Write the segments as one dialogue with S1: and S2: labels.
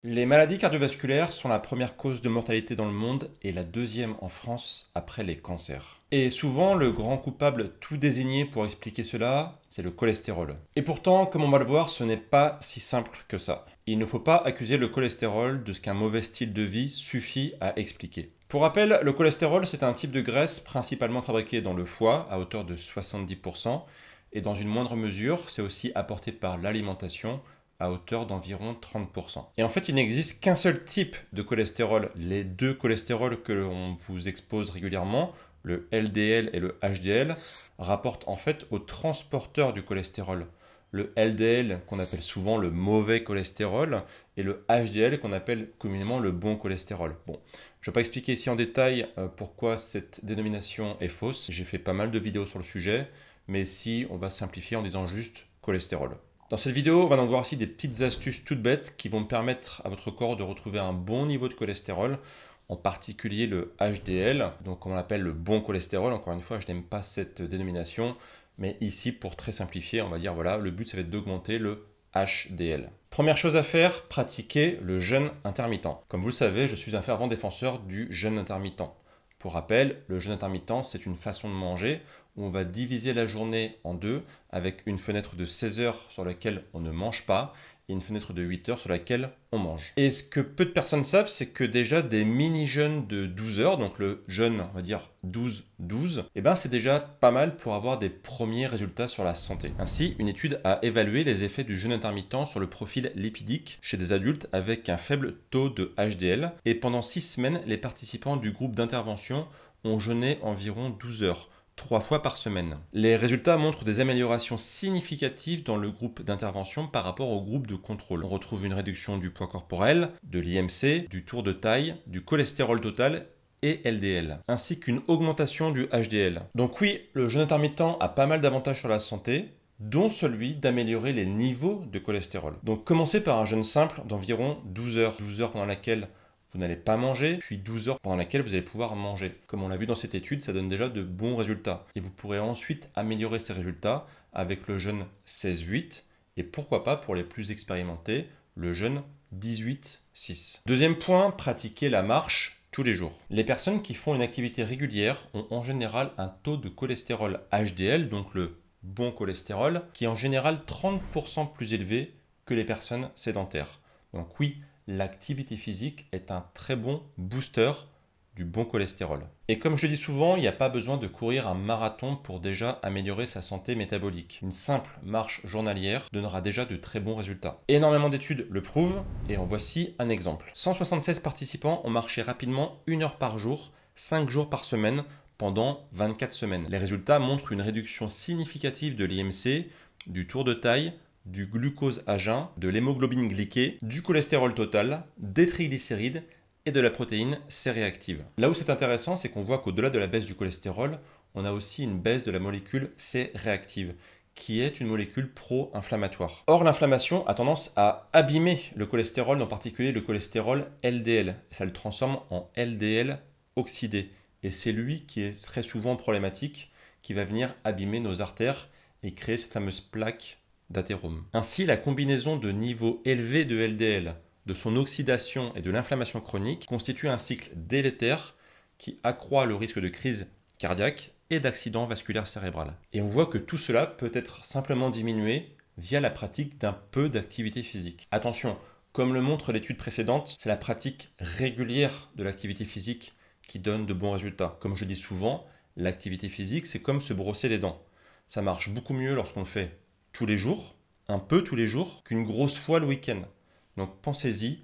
S1: Les maladies cardiovasculaires sont la première cause de mortalité dans le monde et la deuxième en France après les cancers. Et souvent, le grand coupable tout désigné pour expliquer cela, c'est le cholestérol. Et pourtant, comme on va le voir, ce n'est pas si simple que ça. Il ne faut pas accuser le cholestérol de ce qu'un mauvais style de vie suffit à expliquer. Pour rappel, le cholestérol, c'est un type de graisse principalement fabriqué dans le foie à hauteur de 70%, et dans une moindre mesure, c'est aussi apporté par l'alimentation à hauteur d'environ 30%. Et en fait, il n'existe qu'un seul type de cholestérol. Les deux cholestérols que l'on vous expose régulièrement, le LDL et le HDL, rapportent en fait au transporteur du cholestérol. Le LDL, qu'on appelle souvent le mauvais cholestérol, et le HDL, qu'on appelle communément le bon cholestérol. Bon, je ne vais pas expliquer ici en détail pourquoi cette dénomination est fausse. J'ai fait pas mal de vidéos sur le sujet, mais ici, on va simplifier en disant juste cholestérol. Dans cette vidéo, on va donc voir aussi des petites astuces toutes bêtes qui vont permettre à votre corps de retrouver un bon niveau de cholestérol, en particulier le HDL, donc on l'appelle le bon cholestérol. Encore une fois, je n'aime pas cette dénomination, mais ici, pour très simplifier, on va dire voilà, le but ça va être d'augmenter le HDL. Première chose à faire, pratiquer le jeûne intermittent. Comme vous le savez, je suis un fervent défenseur du jeûne intermittent. Pour rappel, le jeûne intermittent, c'est une façon de manger où on va diviser la journée en deux avec une fenêtre de 16 heures sur laquelle on ne mange pas et une fenêtre de 8 heures sur laquelle on mange. Et ce que peu de personnes savent, c'est que déjà des mini-jeûnes de 12 heures, donc le jeûne, on va dire 12-12, et ben c'est déjà pas mal pour avoir des premiers résultats sur la santé. Ainsi, une étude a évalué les effets du jeûne intermittent sur le profil lipidique chez des adultes avec un faible taux de HDL. Et pendant 6 semaines, les participants du groupe d'intervention ont jeûné environ 12 heures. 3 fois par semaine. Les résultats montrent des améliorations significatives dans le groupe d'intervention par rapport au groupe de contrôle. On retrouve une réduction du poids corporel, de l'IMC, du tour de taille, du cholestérol total et LDL, ainsi qu'une augmentation du HDL. Donc oui, le jeûne intermittent a pas mal d'avantages sur la santé, dont celui d'améliorer les niveaux de cholestérol. Donc commencez par un jeûne simple d'environ 12 heures. 12 heures pendant laquelle vous n'allez pas manger, puis 12 heures pendant laquelle vous allez pouvoir manger. Comme on l'a vu dans cette étude, ça donne déjà de bons résultats. Et vous pourrez ensuite améliorer ces résultats avec le jeûne 16-8 et pourquoi pas pour les plus expérimentés, le jeûne 18-6. Deuxième point, pratiquer la marche tous les jours. Les personnes qui font une activité régulière ont en général un taux de cholestérol HDL, donc le bon cholestérol, qui est en général 30% plus élevé que les personnes sédentaires. Donc oui, l'activité physique est un très bon booster du bon cholestérol. Et comme je le dis souvent, il n'y a pas besoin de courir un marathon pour déjà améliorer sa santé métabolique. Une simple marche journalière donnera déjà de très bons résultats. Énormément d'études le prouvent et en voici un exemple. 176 participants ont marché rapidement 1 heure par jour, 5 jours par semaine pendant 24 semaines. Les résultats montrent une réduction significative de l'IMC, du tour de taille, du glucose à jeun, de l'hémoglobine glyquée, du cholestérol total, des triglycérides et de la protéine C-réactive. Là où c'est intéressant, c'est qu'on voit qu'au-delà de la baisse du cholestérol, on a aussi une baisse de la molécule C-réactive, qui est une molécule pro-inflammatoire. Or, l'inflammation a tendance à abîmer le cholestérol, en particulier le cholestérol LDL. Ça le transforme en LDL oxydé. Et c'est lui qui est très souvent problématique, qui va venir abîmer nos artères et créer cette fameuse plaque d'athérome. Ainsi, la combinaison de niveaux élevés de LDL, de son oxydation et de l'inflammation chronique constitue un cycle délétère qui accroît le risque de crise cardiaque et d'accident vasculaire cérébral. Et on voit que tout cela peut être simplement diminué via la pratique d'un peu d'activité physique. Attention, comme le montre l'étude précédente, c'est la pratique régulière de l'activité physique qui donne de bons résultats. Comme je dis souvent, l'activité physique, c'est comme se brosser les dents. Ça marche beaucoup mieux lorsqu'on le fait tous les jours, un peu tous les jours, qu'une grosse fois le week-end. Donc pensez-y,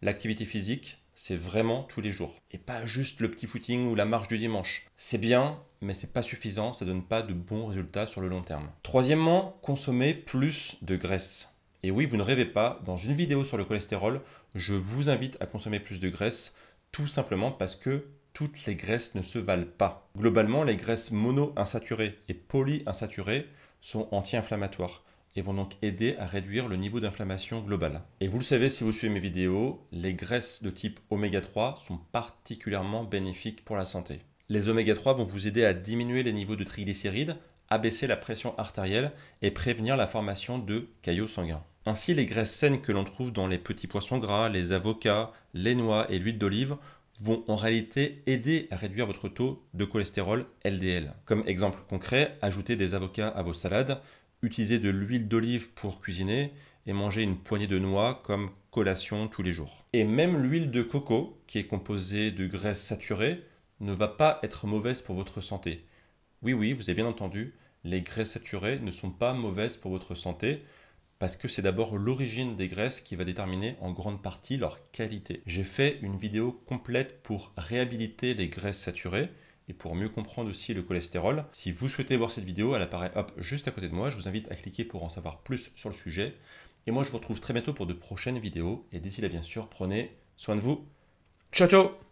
S1: l'activité physique, c'est vraiment tous les jours. Et pas juste le petit footing ou la marche du dimanche. C'est bien, mais c'est pas suffisant, ça donne pas de bons résultats sur le long terme. Troisièmement, consommer plus de graisse. Et oui, vous ne rêvez pas, dans une vidéo sur le cholestérol, je vous invite à consommer plus de graisse, tout simplement parce que toutes les graisses ne se valent pas. Globalement, les graisses mono-insaturées et polyinsaturées sont anti-inflammatoires et vont donc aider à réduire le niveau d'inflammation globale. Et vous le savez si vous suivez mes vidéos, les graisses de type oméga 3 sont particulièrement bénéfiques pour la santé. Les oméga 3 vont vous aider à diminuer les niveaux de triglycérides, abaisser la pression artérielle et prévenir la formation de caillots sanguins. Ainsi, les graisses saines que l'on trouve dans les petits poissons gras, les avocats, les noix et l'huile d'olive vont en réalité aider à réduire votre taux de cholestérol LDL. Comme exemple concret, ajoutez des avocats à vos salades, utilisez de l'huile d'olive pour cuisiner et mangez une poignée de noix comme collation tous les jours. Et même l'huile de coco, qui est composée de graisses saturées, ne va pas être mauvaise pour votre santé. Oui, oui, vous avez bien entendu, les graisses saturées ne sont pas mauvaises pour votre santé, parce que c'est d'abord l'origine des graisses qui va déterminer en grande partie leur qualité. J'ai fait une vidéo complète pour réhabiliter les graisses saturées et pour mieux comprendre aussi le cholestérol. Si vous souhaitez voir cette vidéo, elle apparaît hop, juste à côté de moi. Je vous invite à cliquer pour en savoir plus sur le sujet. Et moi, je vous retrouve très bientôt pour de prochaines vidéos. Et d'ici là, bien sûr, prenez soin de vous. Ciao, ciao!